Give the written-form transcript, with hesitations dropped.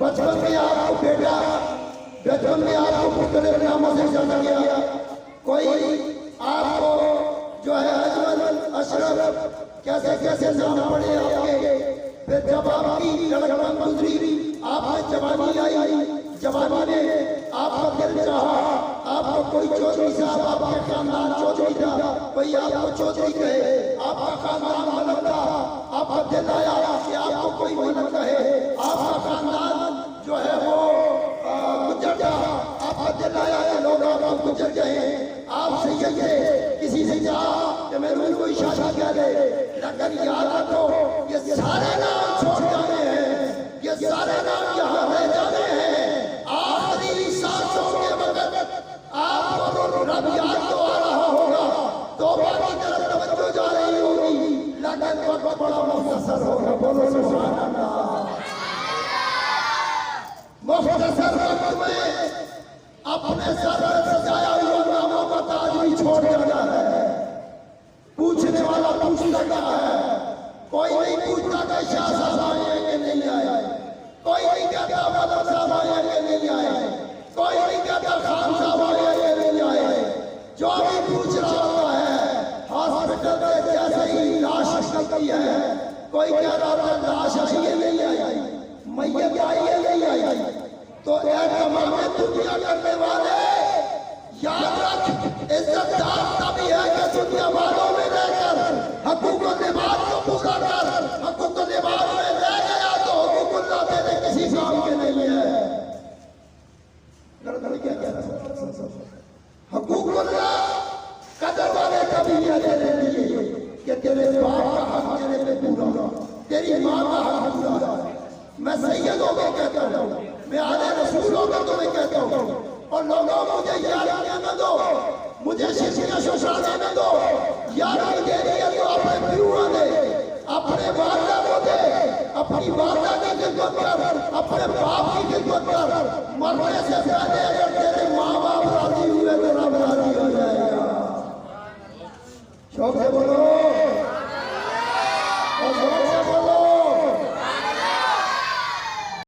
बचपन में आपको बेटा, बचपन में आपको मुख्तलिफ नामों से जाना गया। कोई आपको जो है अजमल, अशरफ, कैसे कैसे नाम पड़े आपके। फिर जब आपकी लड़कपन गुजरी, आपने जवानी आई, जवानी में आपका दिल चाहा, आपको कोई चौधरी साहब, आपके खानदान चौधरी था, कोई आपको चौधरी कहे, आपका खानदान मलक था, आपका दिल आया कि आपको कोई मलक कहे, आपका खानदान जो है वो गुजर था, आपका दिल आया कि लोग आपको गुजर गए। आपसे ये किसी से चाहा कि मेरे कोई शादी कर दे, लेकिन याद रखो ये सारे नाम छोड़ जाने हैं, ये सारे नाम यहाँ रह जाने हैं। आखिरी सांसों के वक्त आपको रब याद तो आ रहा होगा, तौबा की तरफ तवज्जो जा रही होगी, लेकिन वक्त बड़ा मुख्तसर होगा। बोलो सुभान अल्लाह। मुख्तसर वक्त में अपने सर पर सजाया हुआ नामों का ताज भी छोड़ जाना है। पूछने वाला पूछता है, कोई नहीं पूछता कि शाह साहब आए कि नहीं आए, कोई नहीं कहता मदन साहब आए कि नहीं आए, कोई नहीं कहता खान साहब आए कि नहीं आए। जो भी पूछ रहा होता है, हॉस्पिटल में जैसे ही लाश निकलती है, कोई कह रहा है लाश आई है नहीं आई, मैयत आई है नहीं आई। तो तमाम दुनिया करने वाले याद रख, इज्जतदार तभी है कि दुनिया वालों में रहकर हकूक़ लिबास को पूरा कर। हकूक़ लिबास में रह गया तो हुकूकुल्लाह तेरे किसी काम के नहीं है। हुकूकुल्लाह कदर वाले कभी है तेरे लिए कि तेरे बाप का हक तेरे पे पूरा, तेरी माँ का हक पूरा। मैं सैयदों को कहता हूँ, मैं आले रसूलों को तुम्हें कहता हूँ, और लोगों मुझे याद न दो, मुझे शिशियां शुशाने न दो। याद दे रही है तो अपने पिरुआ दे, अपने वादा को दे, अपनी वादा की खिदमत कर, अपने बाप की खिदमत कर। मरने से पहले